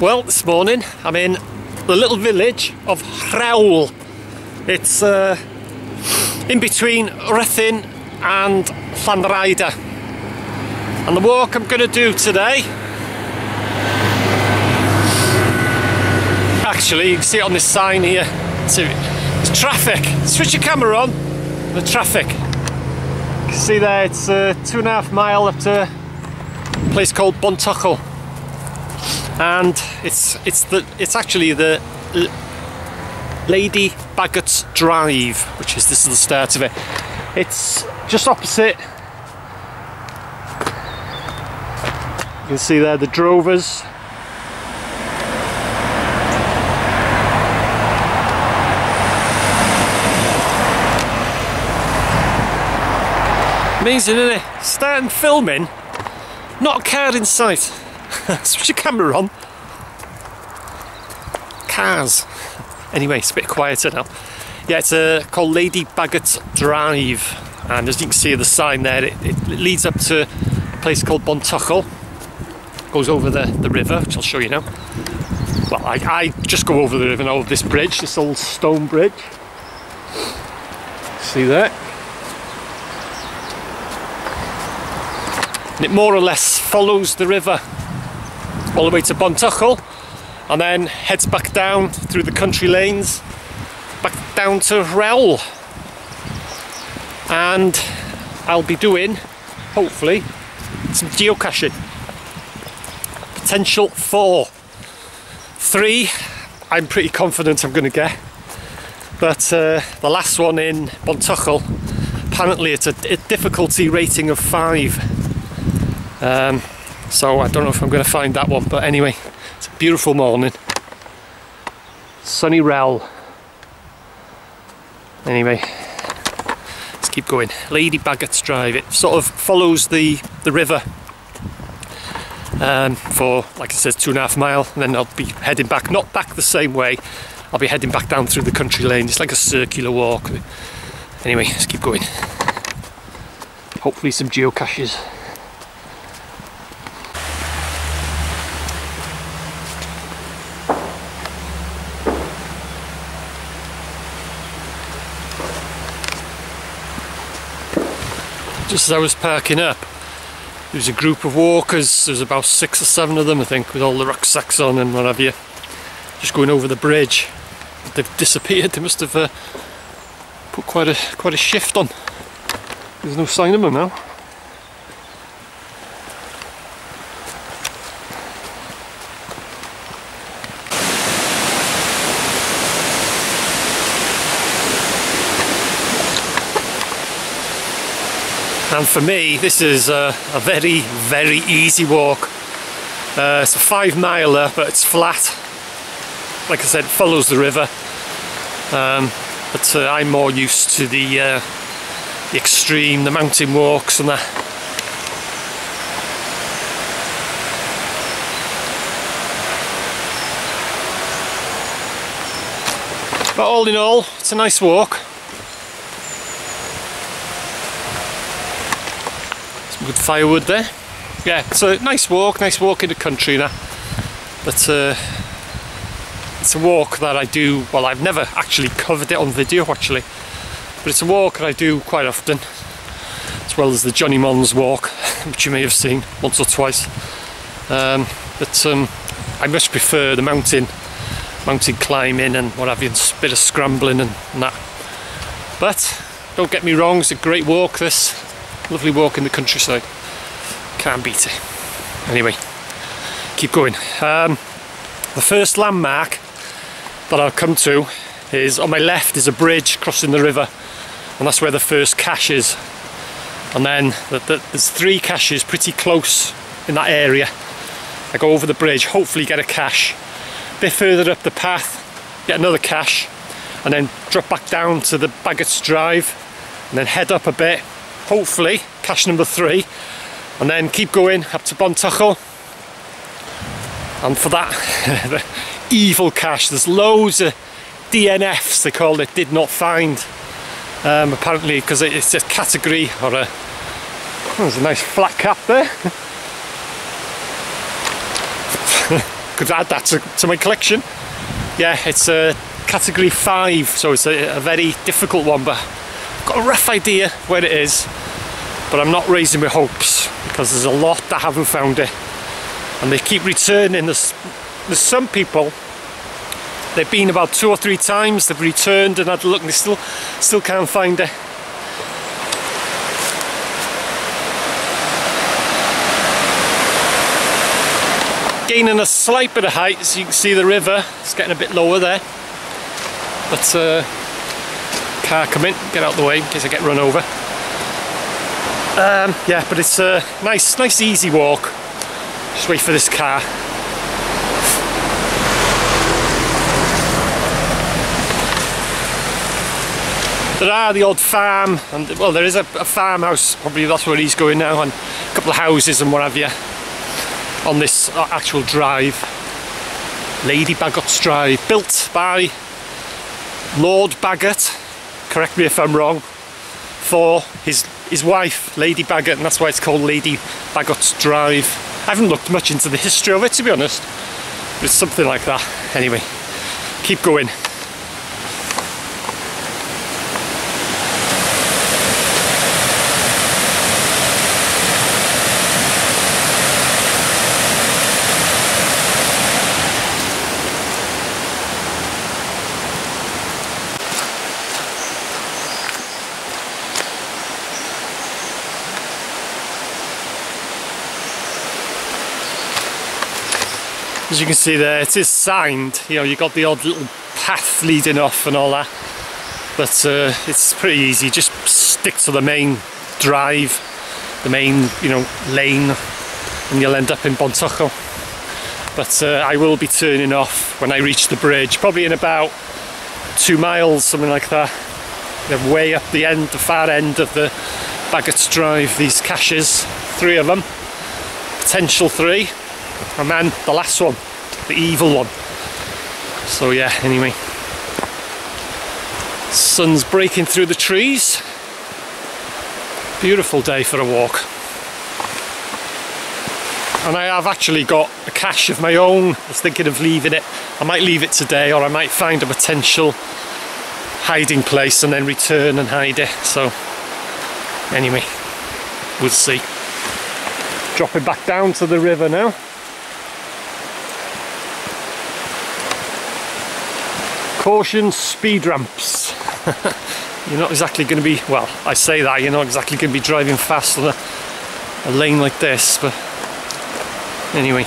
Well, this morning I'm in the little village of Rhewl. It's in between Rhuthun and Llanrhaeadr. And the walk I'm going to do today, actually you can see it on this sign here, it's traffic. Switch your camera on, the traffic. You can see there it's 2.5 miles up to a place called Bontuchel. And it's actually the Lady Bagot Drive, which is, this is the start of it. It's just opposite. You can see there the drovers. Amazing, isn't it? Starting filming, not a car in sight. Switch your camera on. Cars. Anyway, it's a bit quieter now. Yeah, it's called Lady Bagot Drive, and as you can see the sign there, it leads up to a place called Bontuchel. Goes over the river, which I'll show you now. Well, I just go over the river now, over this bridge, this old stone bridge. See that? And it more or less follows the river all the way to Bontuchel, and then heads back down through the country lanes, back down to Rhewl. And I'll be doing, hopefully, some geocaching. Potential 4. 3, I'm pretty confident I'm going to get. But the last one in Bontuchel, apparently it's a difficulty rating of 5. So I don't know if I'm going to find that one, but anyway, it's a beautiful morning. Sunny Rhewl. Anyway, let's keep going. Lady Bagot's Drive. It sort of follows the river for, like I said, 2.5 miles, and then I'll be heading back, not back the same way, I'll be heading back down through the country lane. It's like a circular walk. Anyway, let's keep going. Hopefully some geocaches. Just as I was parking up, there was a group of walkers. There's about 6 or 7 of them, I think, with all the rucksacks on and what have you, just going over the bridge. They've disappeared. They must have put quite a shift on. There's no sign of them now. And for me, this is a very, very easy walk. It's a 5 miler, but it's flat. Like I said, it follows the river. But I'm more used to the extreme, the mountain walks and that. But all in all, it's a nice walk. Good firewood there. Yeah, it's a nice walk in the country now. But it's a walk that I do, well, I've never actually covered it on video actually, but it's a walk that I do quite often, as well as the Johnny Mons walk, which you may have seen once or twice. But I much prefer the mountain climbing and what have you, and a bit of scrambling and that. But don't get me wrong, it's a great walk, this. Lovely walk in the countryside. Can't beat it. Anyway, keep going. The first landmark that I'll come to is on my left is a bridge crossing the river, and that's where the first cache is. And then there's 3 caches pretty close in that area. I go over the bridge, hopefully get a cache. A bit further up the path, get another cache, and then drop back down to the Bagot's Drive, and then head up a bit. Hopefully, cache number 3, and then keep going up to Bontuchel. And for that the evil cache, there's loads of DNFs, they call it, did not find. Apparently, because it's a category or a. Oh, there's a nice flat cap there. could add that to my collection. Yeah, it's a category 5, so it's a very difficult one, but I've got a rough idea where it is, but I'm not raising my hopes because there's a lot that haven't found it, and they keep returning. There's some people, they've been about 2 or 3 times, they've returned and had a look and they still can't find it. Gaining a slight bit of height, as you can see the river, it's getting a bit lower there. But car come in, get out the way in case I get run over. Yeah, but it's a nice easy walk. Just wait for this car. There are the odd farm, and well, there is a farmhouse, probably that's where he's going now, and a couple of houses and what have you on this actual drive. Lady Bagot's Drive, built by Lord Bagot, correct me if I'm wrong, for his wife, Lady Bagot, and that's why it's called Lady Bagot's Drive. I haven't looked much into the history of it, to be honest, but it's something like that. Anyway, keep going. As you can see there, it is signed, you know, you got the odd little path leading off and all that, but it's pretty easy. Just stick to the main drive, the main, you know, lane, and you'll end up in Bontocho. But I will be turning off when I reach the bridge, probably in about 2 miles, something like that. They're way up the end, the far end of the Bagot's Drive, these caches, 3 of them, potential 3. And then the last one, the evil one. So yeah, anyway, sun's breaking through the trees. Beautiful day for a walk. And I have actually got a cache of my own. I was thinking of leaving it. I might leave it today, or I might find a potential hiding place and then return and hide it. So anyway, we'll see. Dropping back down to the river now. Caution, speed ramps. You're not exactly going to be, well, I say that, you're not exactly going to be driving fast on a lane like this, but anyway.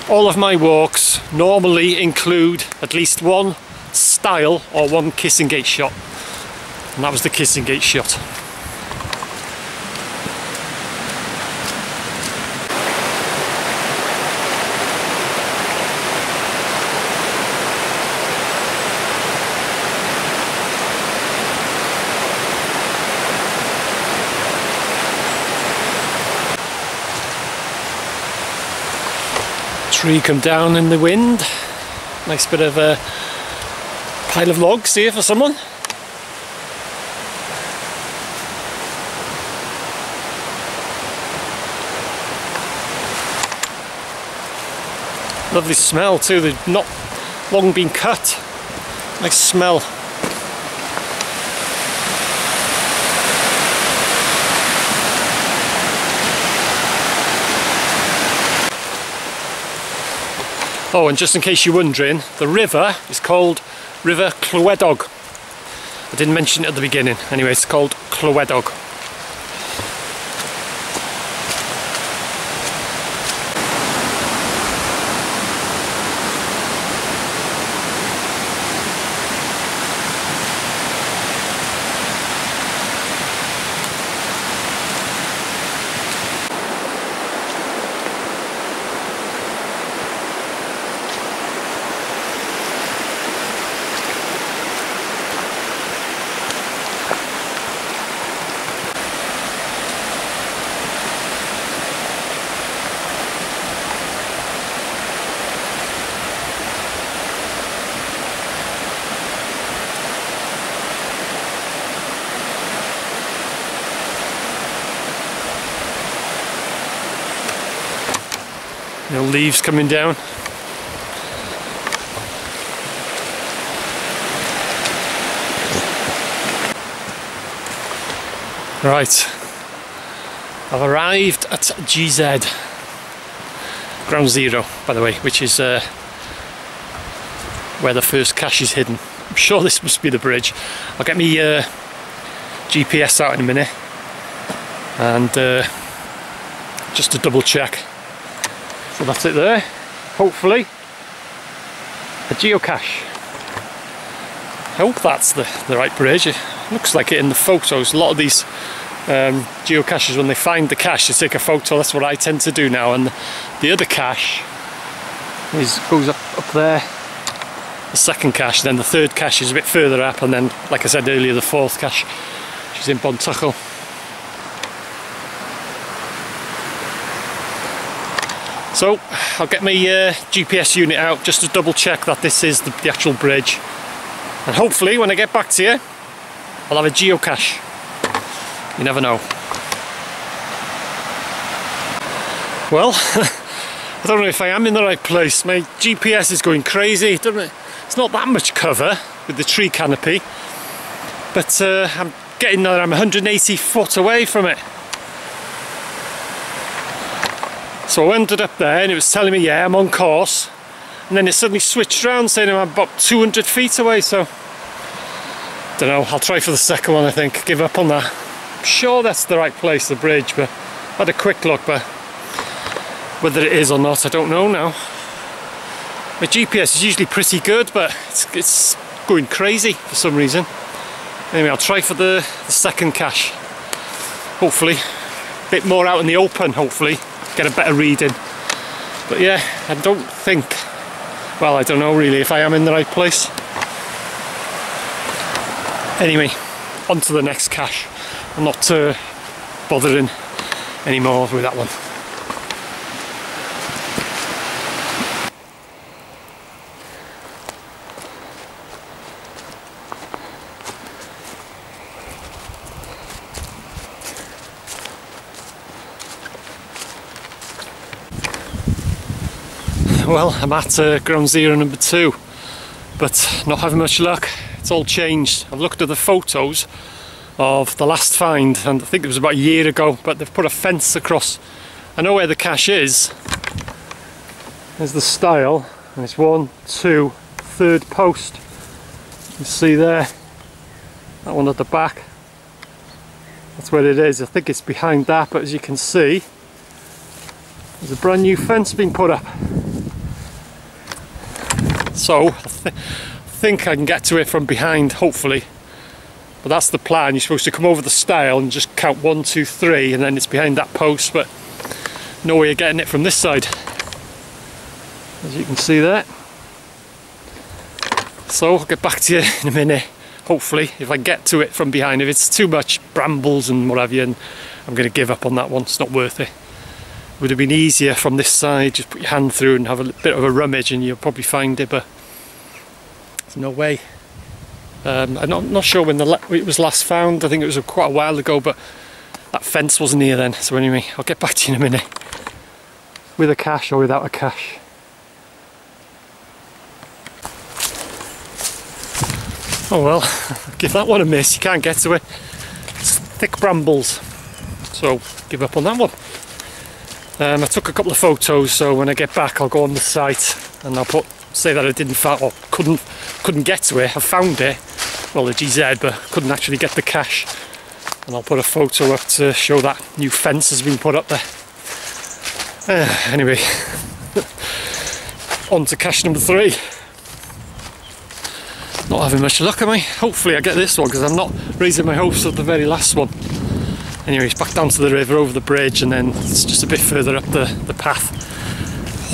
All of my walks normally include at least one stile or one kissing gate shot, and that was the kissing gate shot. Tree come down in the wind. Nice bit of a pile of logs here for someone. Lovely smell too, they've not long been cut. Nice smell. Oh, and just in case you're wondering, the river is called River Clywedog. I didn't mention it at the beginning. Anyway, it's called Clywedog. You know, leaves coming down. Right, I've arrived at GZ, Ground Zero, by the way, which is where the first cache is hidden. I'm sure this must be the bridge. I'll get me GPS out in a minute and just to double check. So that's it there, hopefully a geocache. I hope that's the right bridge. It looks like it in the photos. A lot of these geocaches, when they find the cache, they take a photo. That's what I tend to do now. And the other cache goes up there, the second cache, then the third cache is a bit further up, and then, like I said earlier, the fourth cache, which is in Bontuchel. So I'll get my GPS unit out just to double check that this is the actual bridge, and hopefully when I get back to you I'll have a geocache. You never know. Well, I don't know if I am in the right place. My GPS is going crazy. It's not that much cover with the tree canopy, but I'm getting there. I'm 180 foot away from it. So I ended up there and it was telling me, yeah, I'm on course, and then it suddenly switched around saying I'm about 200 feet away. So don't know, I'll try for the second one. I think, give up on that. I'm sure that's the right place, the bridge, but I had a quick look, but whether it is or not, I don't know now. My GPS is usually pretty good, but it's going crazy for some reason. Anyway, I'll try for the second cache. Hopefully, a bit more out in the open, hopefully, get a better reading. But yeah, I don't think, well, I don't know really if I am in the right place. Anyway, on to the next cache. I'm not bothering anymore with that one. Well, I'm at Ground Zero number 2, but not having much luck. It's all changed. I've looked at the photos of the last find, and I think it was about a year ago, but they've put a fence across. I know where the cache is. There's the stile, and it's 1, 2, third post. You can see there, that one at the back. That's where it is. I think it's behind that, but as you can see, there's a brand new fence being put up. So I think I can get to it from behind, hopefully. But that's the plan. You're supposed to come over the stile and just count 1, 2, 3, and then it's behind that post, but no way of getting it from this side, as you can see there. So I'll get back to you in a minute, hopefully, if I get to it from behind. If it's too much brambles and what have you, and I'm going to give up on that one. It's not worth it. Would have been easier from this side, just put your hand through and have a bit of a rummage and you'll probably find it, but there's no way. I'm not sure when it was last found. I think it was quite a while ago, but that fence wasn't here then. So anyway, I'll get back to you in a minute with a cache or without a cache. Oh well, give that one a miss. You can't get to it. It's thick brambles, so give up on that one. I took a couple of photos, so when I get back I'll go on the site and I'll say that I didn't find, or couldn't get to it. I found it, well, the GZ, but couldn't actually get the cache. And I'll put a photo up to show that new fence has been put up there. Anyway, on to cache number 3. Not having much luck, am I? Hopefully I get this one, because I'm not raising my hopes of the very last one. Anyway, it's back down to the river, over the bridge, and then it's just a bit further up the path.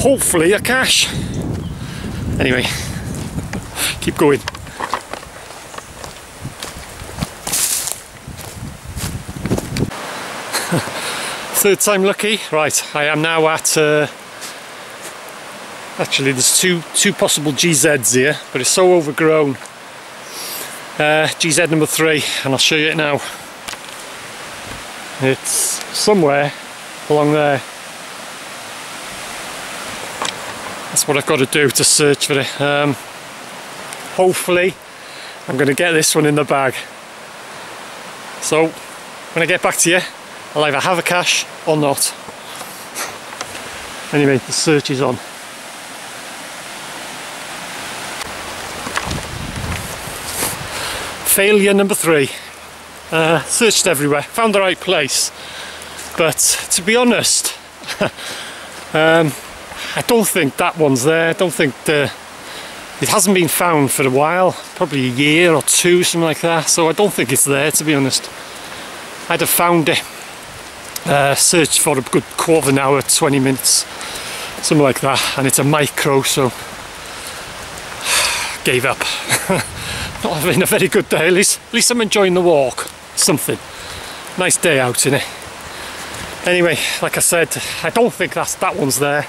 Hopefully a cache. Anyway, keep going. Third time lucky. Right, I am now at actually there's two possible GZs here, but it's so overgrown. GZ number 3, and I'll show you it now. It's somewhere along there. That's what I've got to do to search for it. Hopefully I'm going to get this one in the bag. So when I get back to you, I'll either have a cache or not. Anyway, the search is on. Failure number 3. Searched everywhere, found the right place, but to be honest, I don't think that one's there. I don't think it hasn't been found for a while, probably a year or two, something like that, so I don't think it's there, to be honest. I'd have found it, searched for a good quarter of an hour, 20 minutes, something like that, and it's a micro, so gave up. Not having a very good day. At least I'm enjoying the walk. Something. Nice day out, innit? Anyway, like I said, I don't think that one's there.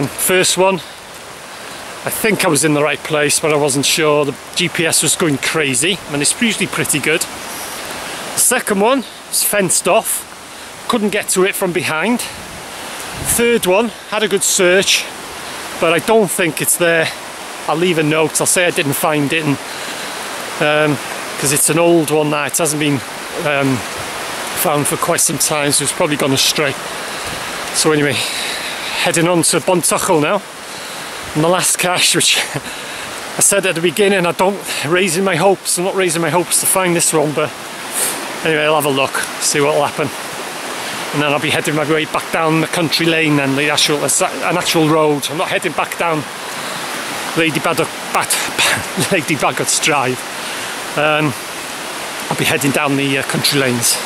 First one, I think I was in the right place, but I wasn't sure. The GPS was going crazy, and it's usually pretty good. The second one was fenced off. Couldn't get to it from behind. Third one, had a good search, but I don't think it's there. I'll leave a note, I'll say I didn't find it, because it's an old one now, it hasn't been found for quite some time, so it's probably gone astray. So anyway, heading on to Bontuchel now, and the last cache, which I said at the beginning, I'm not raising my hopes to find this one, but anyway, I'll have a look, see what will happen. And then I'll be heading my way back down the country lane, then an actual road. I'm not heading back down Lady Bagot's Drive. I'll be heading down the country lanes.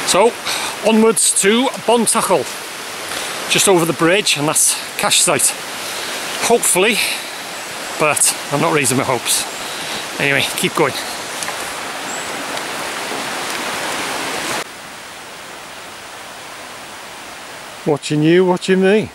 So onwards to Bontuchel, just over the bridge, and that's cache site. Hopefully, but I'm not raising my hopes. Anyway, keep going. Watching you, watching me.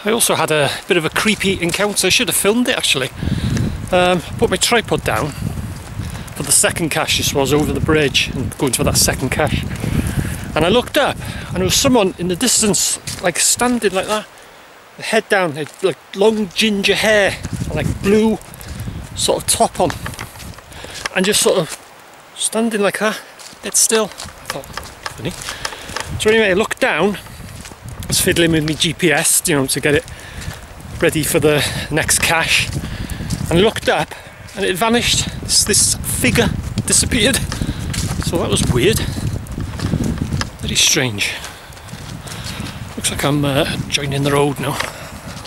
I also had a bit of a creepy encounter. I should have filmed it actually. Put my tripod down for the second cache. This was over the bridge and going for that second cache. And I looked up and there was someone in the distance, like standing like that, the head down, like long ginger hair, and like blue sort of top on, and just sort of standing like that, dead still. I thought, funny. So anyway, I looked down. I was fiddling with my GPS, you know, to get it ready for the next cache, and I looked up and it vanished. This figure disappeared. So that was weird. Very strange. Looks like I'm joining the road now.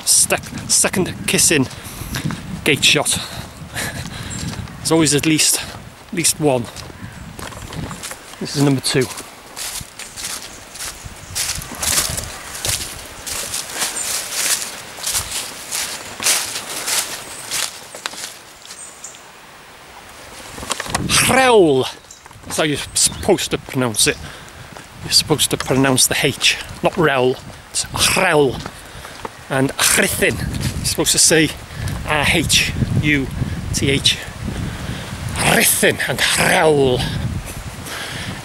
Second kissing gate shot. There's always at least one. This is number 2. Hrel. That's how you're supposed to pronounce it. You're supposed to pronounce the H, not rel. It's Hrel. And Chrithin. You're supposed to say H-U-T-H. Chrithin and Hrel.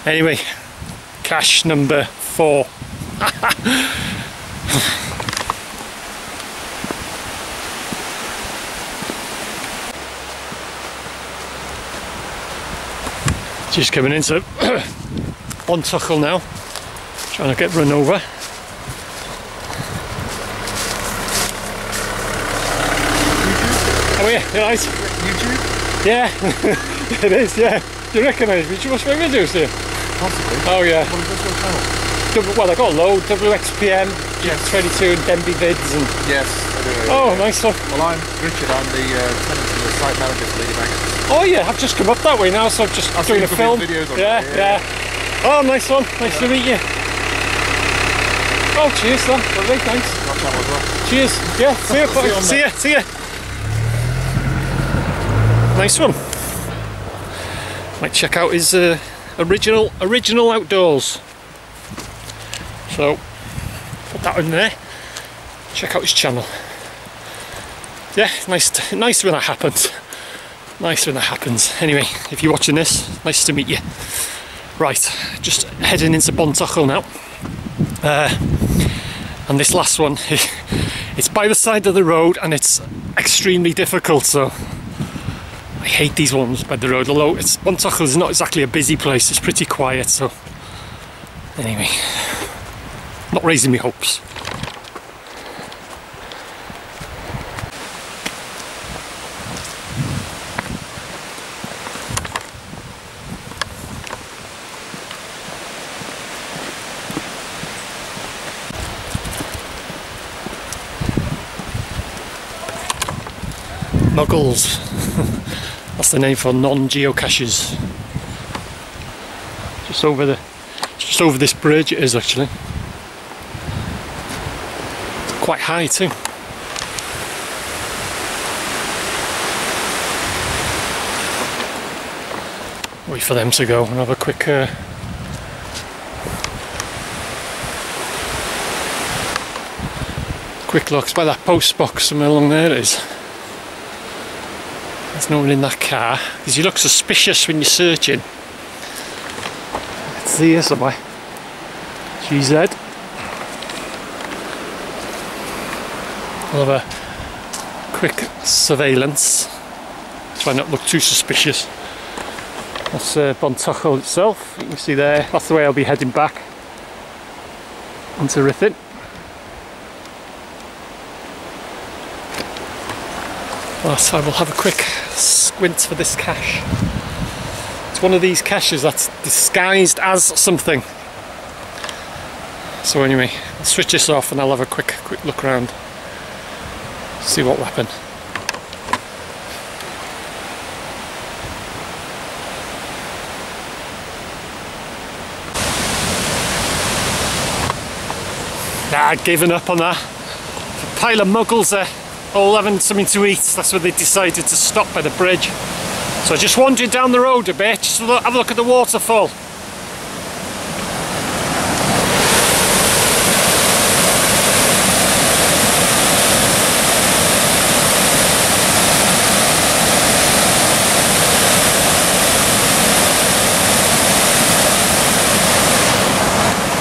Anyway, cache number 4. Just coming into Bontuchel now, trying to get run over. Oh yeah, you right? YouTube? Yeah, it is, yeah. Do you recognise me? Do you watch my videos here? Possibly. Oh yeah. What's your channel? Well, I got a load, WXPM, yes. 22 and Denby Vids and... Yes, I do. Oh, nice one. Well, I'm Richard, I'm the tenant and the site manager for Lady Bagot. Oh yeah, I've just come up that way now, so I'm just doing a film. Yeah. Oh, nice one. Nice to meet you. Oh, cheers, then. Lovely, thanks. Your channel as well. Cheers. Yeah, see you. See ya. Nice one. Might check out his original outdoors. So, put that in there. Check out his channel. Yeah, nice when that happens. Nice when that happens. Anyway, if you're watching this, nice to meet you. Right, just heading into Bontochel now. And this last one, it's by the side of the road and it's extremely difficult, so I hate these ones by the road, although Bontochel is not exactly a busy place, it's pretty quiet, so anyway, not raising me hopes. Muggles. That's the name for non-geocaches. Just over this bridge it is actually. It's quite high too. Wait for them to go and have a quick look. It's by that post box somewhere along there it is. There's no one in that car, because you look suspicious when you're searching. Let's see here somewhere. GZ. I'll have a quick surveillance. Try not to look too suspicious. That's Bontochel itself. You can see there, that's the way I'll be heading back into Ruthin. Right, I will have a quick squint for this cache. It's one of these caches that's disguised as something. So anyway, I'll switch this off and I'll have a quick look around. See what will happen. Nah, given up on that. A pile of muggles there. All having something to eat. That's where they decided to stop by the bridge. So just wandering down the road a bit, just have a look at the waterfall.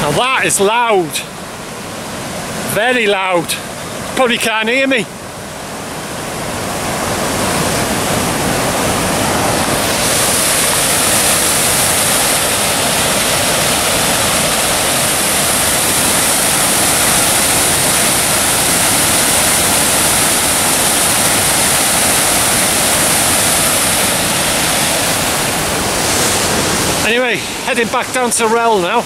Now that is loud. Very loud. Probably can't hear me. Anyway, heading back down to Rel now.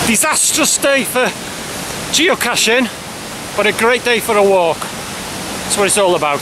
Disastrous day for geocaching, but a great day for a walk. That's what it's all about.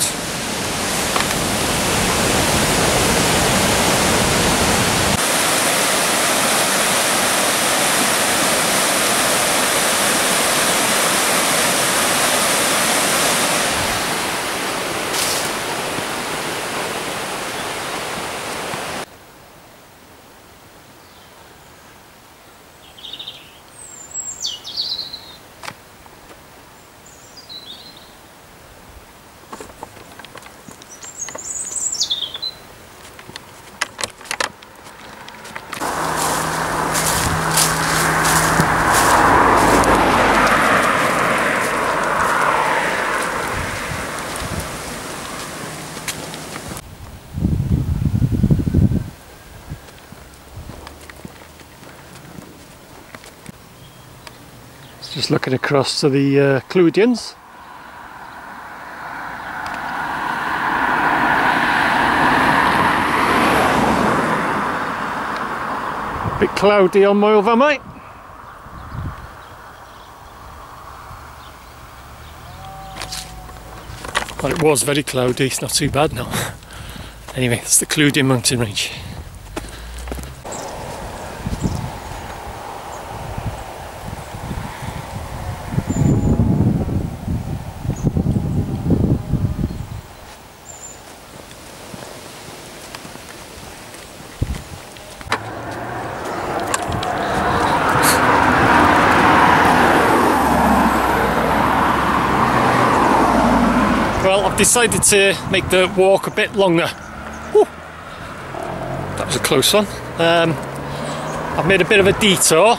Just looking across to the Cludians. Bit cloudy on Moel Vamai. Well, it was very cloudy, it's not too bad now. Anyway, it's the Cludian mountain range. decided to make the walk a bit longer. Whew. That was a close one. I've made a bit of a detour.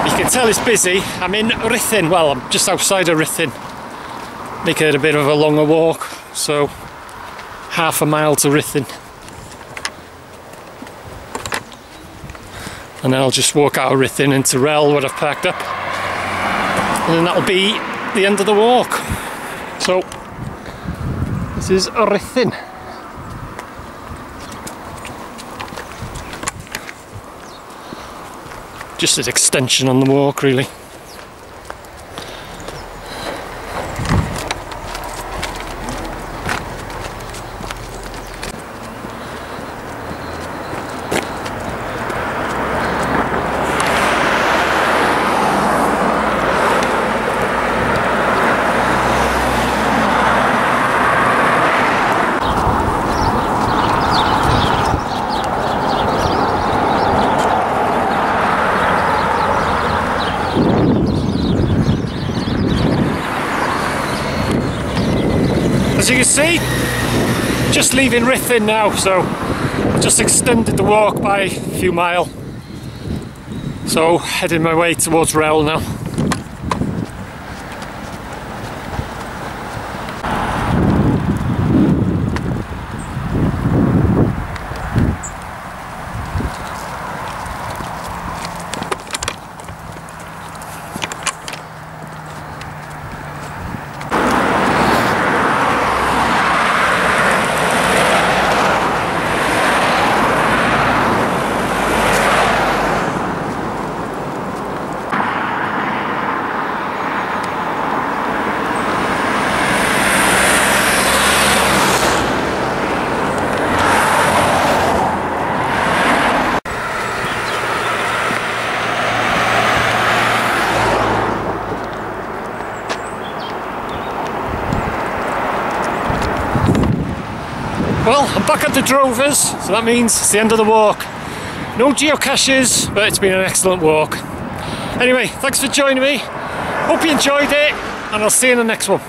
You can tell it's busy. I'm in Ruthin, well, I'm just outside of Ruthin. Making it a bit of a longer walk, so half a mile to Ruthin. And then I'll just walk out of Ruthin into Rel, where I've parked up. And then that'll be the end of the walk. So, this is Ruthin. Just an extension on the walk, really. As you can see, just leaving Ruthin now, so I've just extended the walk by a few miles. So heading my way towards Rel now. Well, I'm back at the Drovers, so that means it's the end of the walk. No geocaches, but it's been an excellent walk. Anyway, thanks for joining me. Hope you enjoyed it, and I'll see you in the next one.